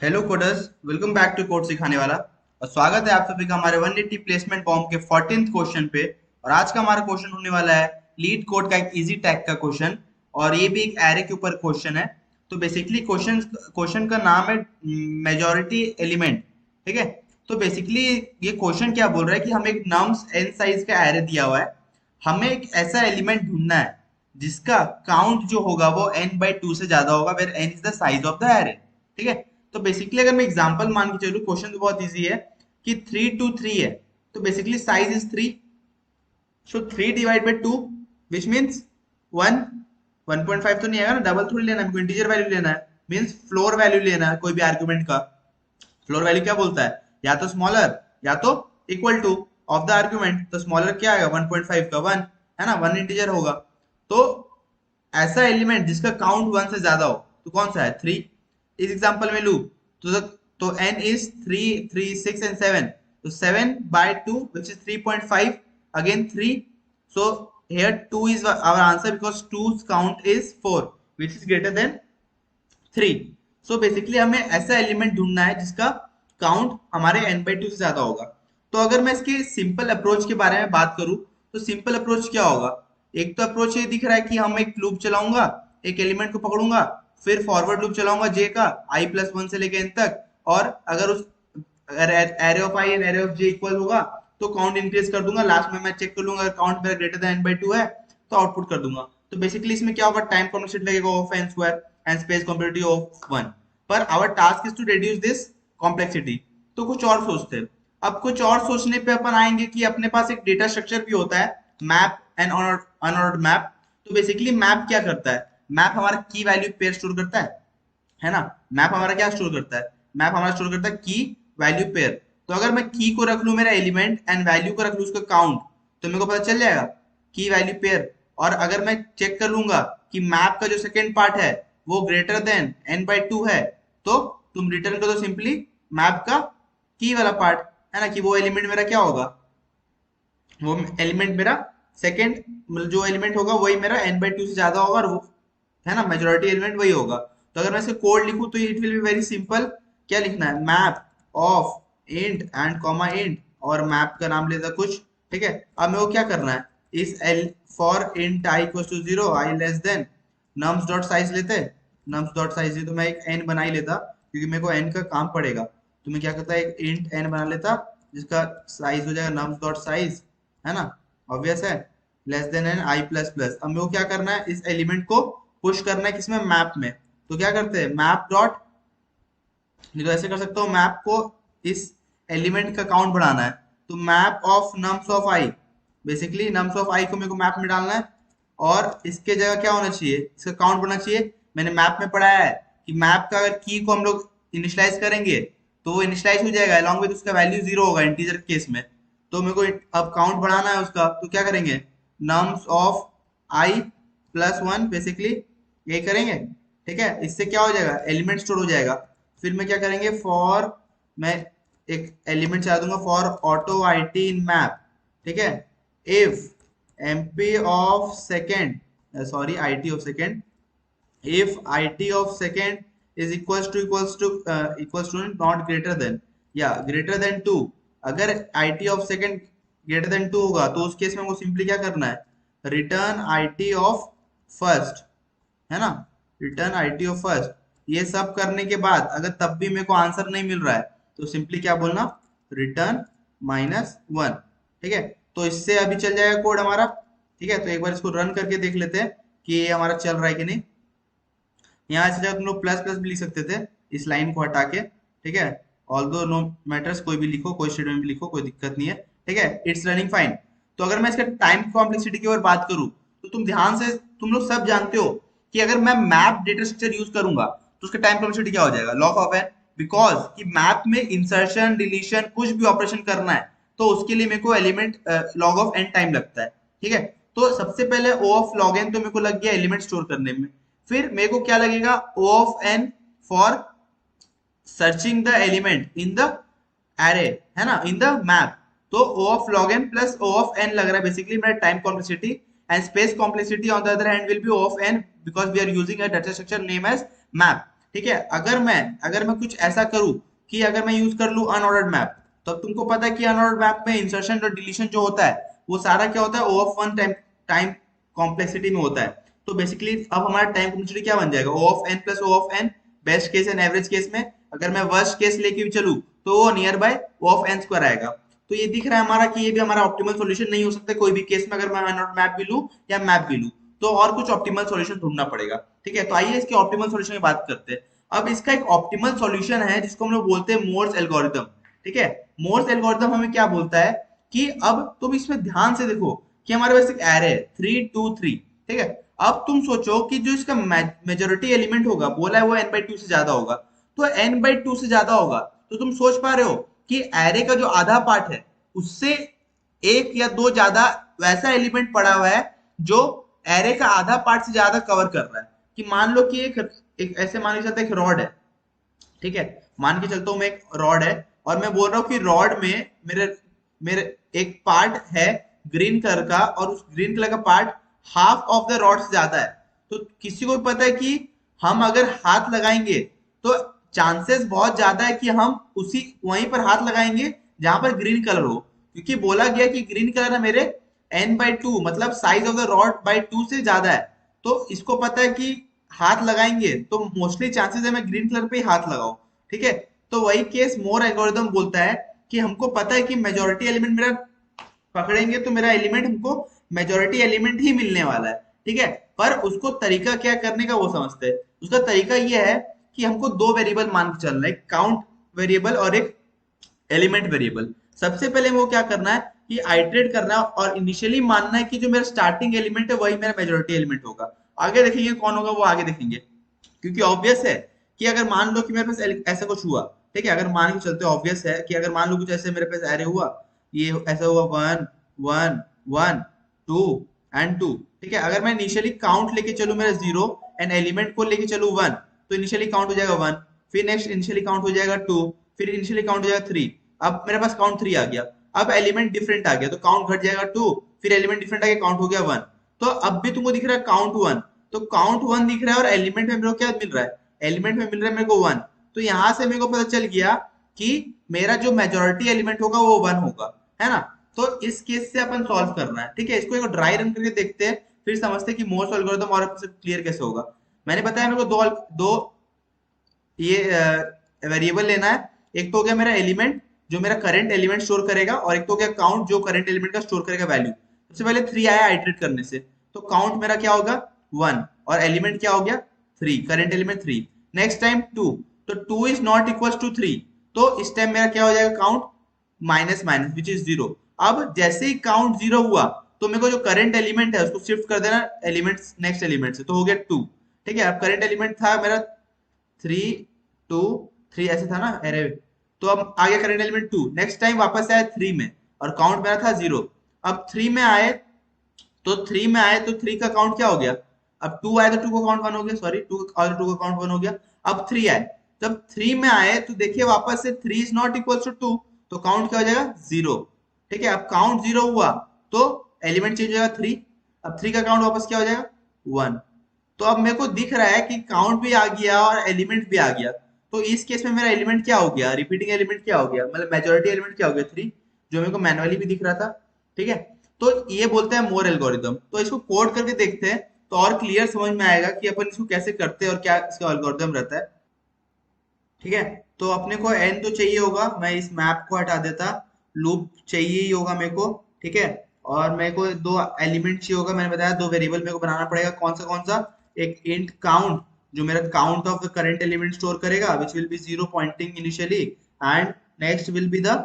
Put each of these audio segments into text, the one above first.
Hello coders, welcome back to code सिखाने वाला। और स्वागत है आप सभी का हमारे 180 प्लेसमेंट बॉम्ब के 14th क्वेश्चन पे। और आज का हमारा क्वेश्चन होने वाला है लीड कोड का एक इजी टैग का क्वेश्चन। और ये भी एक एरे के ऊपर क्वेश्चन है। तो बेसिकली क्वेश्चन क्वेश्चन का नाम है मेजॉरिटी एलिमेंट। ठीक है। तो बेसिकली ये क्वेश्चन क्या बोल रहा है कि हमें एक नम्स n साइज का एरे दिया हुआ है। हमें एक ऐसा एलिमेंट ढूंढना है जिसका काउंट जो होगा वो n/2 से ज्यादा होगा, where n is the size of the array. ठीक है। तो बेसिकली अगर मैं एग्जांपल मान के चलूं, क्वेश्चन तो बहुत इजी है कि 3 2 3 है। तो basically size is 3, so 3 divide by 2 which means 1। 1.5 तो नहीं आएगा ना, डबल थोड़ी लेना है, हमको इंटीजर वैल्यू लेना है, मींस फ्लोर वैल्यू लेना है कोई भी आर्गुमेंट का। फ्लोर वैल्यू क्या बोलता है, या तो स्मॉलर या तो equal two of the argument. तो स्मॉलर क्या आएगा, 1.5 का 1 है ना, 1 इंटीजर होगा। तो ऐसा एलिमेंट जिसका काउंट 1 से ज्यादा हो तो कौन सा है, 3। इस एग्जांपल में लू तो n इज 3 3 6 एंड 7। तो 7/2 which is 3.5, again 3। so here 2 is our answer because 2's count is 4 which is greater than 3। So basically हमें ऐसा एलिमेंट ढूंढना है जिसका काउंट हमारे n/2 से ज्यादा होगा। तो अगर मैं इसके सिंपल अप्रोच के बारे में बात करूं तो सिंपल अप्रोच क्या होगा। एक तो अप्रोच ये दिख रहा है कि हम एक लूप चलाऊंगा, एक एलिमेंट को पकड़ूंगा, फिर फॉरवर्ड लूप चलाऊंगा j का i+1 से लेके n तक। और अगर array of I and array of j equal होगा तो काउंट इंक्रीज कर दूंगा। लास्ट में मैं चेक कर लूंगा, अगर काउंट मेरा ग्रेटर देन n/2 है तो आउटपुट कर दूंगा। तो बेसिकली इसमें क्या होगा, टाइम कॉम्प्लेक्सिटी लगेगा of n square and space complexity of 1। पर our task is to reduce this complexity. तो कुछ और सोचते हैं। अब कुछ और सोचने पे अपन आएंगे कि अपने पास एक डेटा स्ट्रक्चर भी होता है, मैप एंड अनऑर्डर्ड मैप। तो बेसिकली मैप क्या करता है, मैप हमारा की वैल्यू पेयर स्टोर करता है ना। मैप हमारा क्या स्टोर करता है, मैप हमारा स्टोर करता है की वैल्यू पेयर। तो अगर मैं की को रख लूं मेरा एलिमेंट एंड वैल्यू को रख लूं उसका काउंट, तो मेरे को पता चल जाएगा की वैल्यू पेयर। और अगर मैं चेक कर लूंगा कि मैप का जो सेकेंड पार्ट है वो ग्रेटर देन n/2 है, तो तुम रिटर्न कर दो सिंपली मैप का की वाला पार्ट, है ना, कि वो एलिमेंट मेरा क्या होगा, वो एलिमेंट मेरा सेकेंड, मतलब जो एलिमेंट होगा वही मेरा n/2 से ज्यादा होगा, और वो है ना मेजोरिटी एलिमेंट वही होगा। तो अगर मैं इसका कोड लिखूं तो it will be very simple. क्या लिखना है, map of int and comma int, और मैप का नाम लेता कुछ। ठीक है। अब मेरे को क्या करना है, इस एल for int i equal to 0 i less than nums dot size लेते हैं। नम्स डॉट साइज तो मैं एक n बना ही लेता क्योंकि मेरे को n का काम पड़ेगा। तो मैं क्या करता, एक इंट n बना लेता जिसका साइज हो जाएगा नम्स डॉट साइज, है ना, ऑब्वियस है, लेस देन एन i++। अब मेरे को क्या करना है, इस एलिमेंट को पुश करना है किसमें, मैप में। तो क्या करते हैं, मैप डॉट, नहीं तो ऐसे कर सकता हूँ, मैप को इस एलिमेंट का काउंट बढ़ाना है तो map of nums of I. Basically nums of I को मेरे को मैप में डालना है, और इसके जगह क्या होना चाहिए, इसका काउंट बढ़ना चाहिए। मैंने मैप में पढ़ा है कि मैप का अगर की को हम लोग इनिशियलाइज करेंगे तो वो इनिशियलाइज हो जाएगा अलॉन्ग विद उसका वैल्यू 0 होगा इंटीजर केस में। तो मेरे को अब काउंट बढ़ाना है उसका, तो क्या करेंगे, नम्स ऑफ i+1 बेसिकली यही करेंगे। ठीक है। इससे क्या हो जाएगा, एलिमेंट स्टोर हो जाएगा। फिर मैं क्या करेंगे, फॉर, मैं एक एलिमेंट चला दूंगा for auto I T in map. ठीक है। If MP of second, sorry I T of second, if it of second is equals to not greater than या greater than 2। अगर it of second greater than 2 होगा तो उस case में हमको simply क्या करना है, रिटर्न it of first, है ना, रिटर्न it of first। ये सब करने के बाद अगर तब भी मेरे को आंसर नहीं मिल रहा है तो सिंपली क्या बोलना, रिटर्न -1। ठीक है। तो इससे अभी चल जाएगा कोड हमारा। ठीक है। तो एक बार इसको रन करके देख लेते हैं कि ये हमारा चल रहा है कि नहीं। यहाँ ऐसे जगह तुम लोग प्लस प्लस भी लिख सकते थे इस लाइन को हटा के। ठीक है। ऑल्दो नो मैटर्स, कोई भी लिखो, कोई स्टेटमेंट भी लिखो, कोई दिक्कत नहीं है। ठीक है। It's running fine. तो अगर मैं इसका टाइम कॉम्प्लेक्सिटी की ओर बात करूं तो तुम ध्यान से, तुम लोग सब जानते हो कि अगर मैं मैप डेटा स्ट्रक्चर यूज करूंगा तो उसका टाइम कॉम्प्लेक्सिटी क्या हो जाएगा, लॉग ऑफ एन। बिकॉज कि मैप में इंसर्शन डिलीशन कुछ भी ऑपरेशन करना है तो उसके लिए मेरे को element log of n time लगता है। ठीक है। तो सबसे पहले ओ ऑफ लॉग एन तो मेरे को लग गया एलिमेंट स्टोर करने में। फिर मेरे को क्या लगेगा, O of N for searching the element in the array, है ना, इन द मैप। तो O of log N plus O of N लग रहा है बेसिकली मेरा time complexity. And space complexity on the other hand will be O of N because we are using a data structure name as map. ठीक है। अगर मैं कुछ ऐसा करूं कि अगर मैं यूज कर लूं अनऑर्डर्ड मैप, तो अब तुमको पता है कि अनऑर्डर्ड मैप में इंसर्शन और डिलीशन जो होता है वो सारा क्या होता है, O of one time time complexity में होता है। तो बेसिकली अब हमारा टाइम कॉम्प्लेक्सिटी क्या बन जाएगा, O of N plus O of N, best case and average case में। अगर मैं वर्स्ट केस लेके भी चलूं तो वो nearby O of n square आएगा। तो ये दिख रहा है हमारा कि ये भी हमारा ऑप्टिमल सॉल्यूशन नहीं हो सकता कोई भी केस में, अगर मैं अनऑर्डर्ड मैप भी लूं या मैप भी लूं तो और कुछ ऑप्टिमल सॉल्यूशन ढूंढना पड़ेगा। ठीक है, तो आइए इसके ऑप्टिमल सॉल्यूशन की बात करते हैं। अब इसका एक ऑप्टिमल सॉल्यूशन है जिसको हम लोग बोलते हैं मोर्स एल्गोरिथम। ठीक है, मोर्स एल्गोरिथम हमें क्या बोलता है कि अब तुम इसमें ध्यान से देखो कि हमारे पास एक एरे है 3 2 3। ठीक है, अब तुम सोचो कि जो इसका मेजोरिटी एलिमेंट होगा बोला है वो n/2 से ज्यादा होगा। तो n/2 से ज्यादा होगा तो तुम सोच पा रहे हो कि एरे का जो आधा पार्ट है उससे एक या दो ज्यादा वैसा एलिमेंट पड़ा हुआ है जो एरे का आधा पार्ट से ज्यादा कवर कर रहा है। कि मान लो कि एक ऐसे मान के चलते एक रॉड है। ठीक है, मान के चलता हूं मैं एक रॉड है और मैं बोल रहा हूँ कि रॉड में मेरे मेरे एक पार्ट है ग्रीन कलर का और उस ग्रीन कलर का part half of the rod से ज्यादा है। तो किसी को भी पता है कि हम अगर हाथ लगाएंगे तो चांसेस बहुत ज्यादा है कि हम उसी वहीं पर हाथ लगाएंगे जहां पर ग्रीन कलर हो, क्योंकि बोला गया कि ग्रीन कलर है मेरे n/2 मतलब size of the rod by 2 से ज्यादा है। तो इसको पता है कि हाथ लगाएंगे तो मोस्टली चांसेस है मैं ग्रीन कलर पे ही हाथ लगाऊं। ठीक है, तो वही केस मोर एल्गोरिथम बोलता है कि हमको पता है कि मेजोरिटी एलिमेंट मेरा पकड़ेंगे तो मेरा एलिमेंट हमको मेजोरिटी एलिमेंट ही मिलने वाला है। ठीक है, पर उसको तरीका क्या करने का वो समझते हैं। उसका तरीका ये है कि हमको दो वेरिएबल मान के चलना है, एक काउंट वेरिएबल और एक एलिमेंट वेरिएबल। सबसे पहले वो क्या करना है कि आइटरेट करना है और इनिशियली मानना है कि जो मेरा स्टार्टिंग एलिमेंट है वही मेरा मेजोरिटी एलिमेंट होगा। आगे देखेंगे कौन होगा वो आगे देखेंगे, क्योंकि ऑब्वियस है कि अगर मान लो कि मेरे पास ऐसा कुछ हुआ। ठीक है, अगर मान के चलते ऑब्वियस है कि अगर मान लो कुछ ऐसे मेरे पास एरे हुआ, ये ऐसा हुआ 1 1 1 2 एंड 2। ठीक है, अगर मैं इनिशियली काउंट लेके चलूं मेरा 0 एंड एलिमेंट को लेके चलूं 1, तो इनिशियली काउंट हो जाएगा 1, फिर नेक्स्ट इनिशियली काउंट हो जाएगा 2, फिर इनिशियली काउंट हो जाएगा 3। अब मेरे पास काउंट 3 आ गया। अब एलिमेंट डिफरेंट आ गया तो काउंट घट जाएगा 2, फिर एलिमेंट डिफरेंट आ गया काउंट हो गया 1। तो अब भी तुमको दिख रहा है काउंट 1, तो काउंट 1 दिख रहा है और एलिमेंट में मेरे को क्या मिल रहा है, एलिमेंट में मिल रहा है मेरे को 1। तो यहां से मेरे को पता चल गया कि मेरा जो मेजोरिटी एलिमेंट होगा वो 1 होगा, है ना। तो इस केस से अपन सॉल्व करना है। ठीक है, इसको एक ड्राई रन करके देखते हैं फिर समझते हैं कि मोर्स एल्गोरिथम और क्लियर कैसे होगा। मैंने बताया मेरे को दो दो ये वेरिएबल लेना है। एक तो हो गया मेरा एलिमेंट जो मेरा करंट एलिमेंट स्टोर करेगा और एक तो हो गया काउंट जो करंट एलिमेंट का स्टोर करेगा वैल्यू। सबसे पहले 3 आया आइटरेट करने से, तो काउंट मेरा क्या होगा 1 और एलिमेंट क्या हो गया 3, करंट एलिमेंट 3। नेक्स्ट टाइम 2, तो 2 इज नॉट इक्वल टू 3, तो इस टाइम मेरा क्या हो जाएगा count minus minus which is 0। अब जैसे ही काउंट 0 हुआ तो मेरे को जो करंट एलिमेंट है उसको शिफ्ट कर देना एलिमेंट नेक्स्ट एलिमेंट से, तो हो गया 2। ठीक है, अब करंट एलिमेंट था मेरा 3 2 3 ऐसे था ना एरे। तो अब आ गया करंट एलिमेंट 2, नेक्स्ट टाइम वापस आया 3 में और काउंट मेरा था 0। अब 3 में आए तो 3 का काउंट क्या हो गया, अब 2 आए तो 2 का काउंट 1 हो गया, सॉरी 2 और 2 का काउंट 1 हो गया। अब 3 आए, जब 3 में आए तो देखिए वापस से 3 इज नॉट इक्वल टू 2, तो काउंट क्या हो जाएगा 0। ठीक है, अब काउंट 0 हुआ तो एलिमेंट चेंज हो जाएगा 3, अब 3 का काउंट वापस क्या हो जाएगा 1। तो अब मेरे को दिख रहा है कि काउंट भी आ गया और एलिमेंट भी आ गया। तो इस केस में मेरा एलिमेंट क्या हो गया, रिपीटिंग एलिमेंट क्या हो गया, मतलब मेजोरिटी एलिमेंट क्या हो गया 3, जो मेरे को मैनुअली भी दिख रहा था। ठीक है, तो ये बोलते हैं मोर एल्गोरिदम। तो इसको कोड करके देखते हैं तो और क्लियर समझ में आएगा कि अपन इसको कैसे करते हैं और क्या इसका एल्गोरिदम रहता है। ठीक है, तो अपने को एन तो चाहिए होगा, मैं इस मैप को हटा देता, लूप चाहिए ही होगा मेरे को। ठीक है, और मेरे को दो एलिमेंट चाहिए होगा, मैंने बताया दो वेरिएबल मेरे को बनाना पड़ेगा। कौन सा, एक इंट काउंट जो मेरा count of the current element store करेगा which will be 0 pointing initially, and next will be the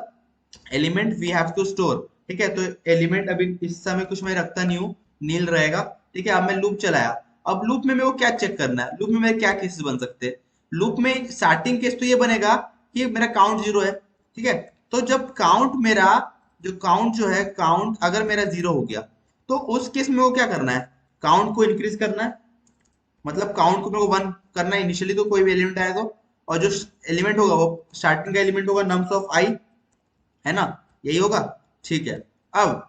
element we have to store. ठीक है, तो एलिमेंट अभी इस समय कुछ मैं रखता नहीं हूँ, नील रहेगा। ठीक है, अब मैं लूप चलाया। अब लूप में मेरे को क्या चेक करना है, लूप में मेरे क्या केसेस बन सकते हैं। लूप में स्टार्टिंग केस तो ये बनेगा कि मेरा काउंट 0 है। ठीक है, तो जब काउंट मेरा जो है काउंट अगर मेरा 0 हो गया तो उस केस में वो क्या करना है, काउंट को इंक्रीज करना है, मतलब काउंट को मेरे को 1 करना है इनिशियली, तो कोई भी एलिमेंट आया तो। और जो एलिमेंट होगा वो स्टार्टिंग का एलिमेंट होगा नम्स ऑफ आई, है ना, यही होगा। ठीक है, अब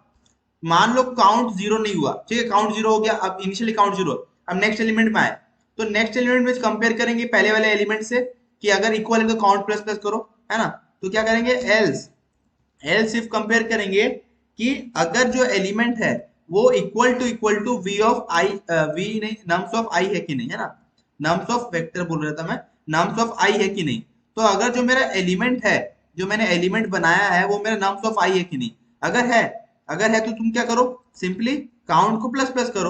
मान लो काउंट 0 नहीं हुआ। ठीक है, काउंट 0 हो गया, अब इनिशियली काउंट 0, अब नेक्स्ट एलिमेंट में आए तो नेक्स्ट एलिमेंट में कंपेयर करेंगे पहले वाले एलिमेंट से कि अगर इक्वल है तो काउंट प्लस प्लस करो, है ना। तो क्या करेंगे, एल्स एल्स इफ कंपेयर करेंगे कि अगर जो एलिमेंट है वो equal to v of i, v नहीं, नम्स ऑफ आई है कि नहीं, है ना। नम्स ऑफ वेक्टर बोल रहा था मैं, नम्स ऑफ आई है कि नहीं। तो अगर जो मेरा एलिमेंट है, जो मैंने एलिमेंट बनाया है वो मेरा नम्स ऑफ आई है कि नहीं, अगर है तो तुम क्या करो, सिंपली काउंट को प्लस प्लस करो,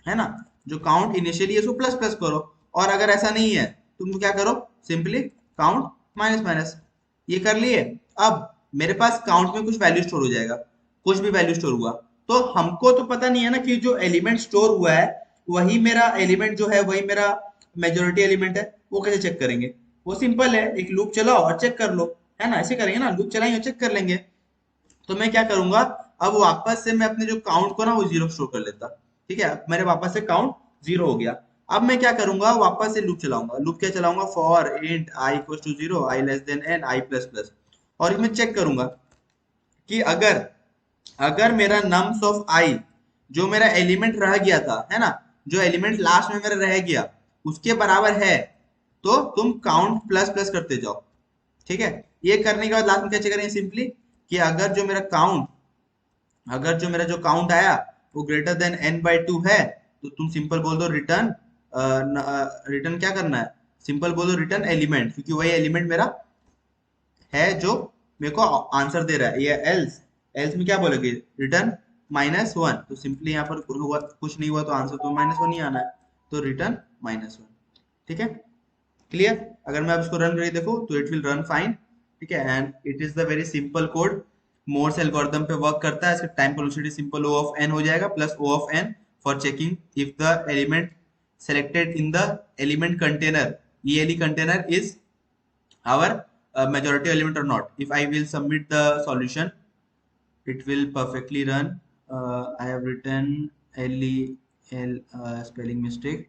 है ना। जो काउंट इनिशियली है उसको प्लस प्लस करो, और अगर ऐसा नहीं है तुम क्या करो, सिंपली काउंट माइनस माइनस। ये कर लिए। अब मेरे पास काउंट में कुछ वैल्यू स्टोर हो जाएगा, कुछ भी वैल्यू स्टोर हुआ तो हमको तो पता नहीं है ना कि जो एलिमेंट स्टोर हुआ है वही मेरा एलिमेंट जो है वही मेरा मेजोरिटी एलिमेंट है। वो कैसे चेक करेंगे, वो सिंपल है, एक लूप चलाओ और चेक कर लो, है ना। ऐसे करेंगे ना, लूप चलाएंगे चेक कर लेंगे। तो मैं क्या करूंगा, अब वापस से मैं अपने जो काउंट को ना वो जीरो स्टोर कर लेता, ठीक है। मेरे वापस से काउंट जीरो हो गया। अब मैं क्या करूंगा, वापस से लूप चलाऊंगा। लूप क्या चलाऊंगा, for int i equal to zero, i less than n, i plus plus. और इसमें चेक करूंगा कि अगर अगर मेरा नम्स ऑफ आई, जो मेरा एलिमेंट रह गया था, है ना, जो एलिमेंट लास्ट में मेरा रह गया उसके बराबर है तो तुम काउंट प्लस प्लस करते जाओ, ठीक है। ये करने के बाद लास्ट में क्या चेक करेंगे, सिंपली कि अगर जो मेरा जो काउंट आया वो greater than n by two है तो तुम सिंपल बोल दो रिटर्न, रिटर्न क्या करना है, सिंपल बोलो रिटर्न एलिमेंट, क्योंकि वही एलिमेंट मेरा है जो मेरे को आंसर दे रहा है। ये एल्स एल्स में क्या बोलोगे, रिटर्न माइनस वन। तो सिंपली यहाँ पर कुछ नहीं हुआ तो आंसर तो माइनस वन ही आना है, तो रिटर्न माइनस वन, ठीक है। क्लियर। अगर मैं अब इसको रन करके देखो तो इट विल रन फाइन, ठीक है। And it is the very simple code, Moore's algorithm पे वर्क करता है। इसका time velocity simple O of n हो जाएगा plus O of N for checking if the element selected in the element container, ELE container is our majority element or not. If I will submit the solution, it will perfectly run. I have written LEL spelling mistake,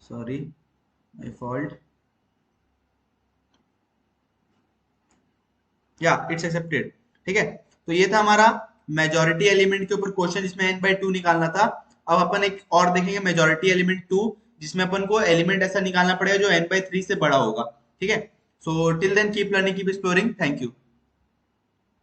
sorry, my fault. या it's accepted, ठीक है। तो ये था हमारा majority element के ऊपर question, जिसमें n बाई टू निकालना था। अब अपन एक और देखेंगे मेजोरिटी एलिमेंट टू, जिसमें अपन को एलिमेंट ऐसा निकालना पड़ेगा जो n बाई थ्री से बड़ा होगा, ठीक है। So till then keep learning, keep exploring, thank you.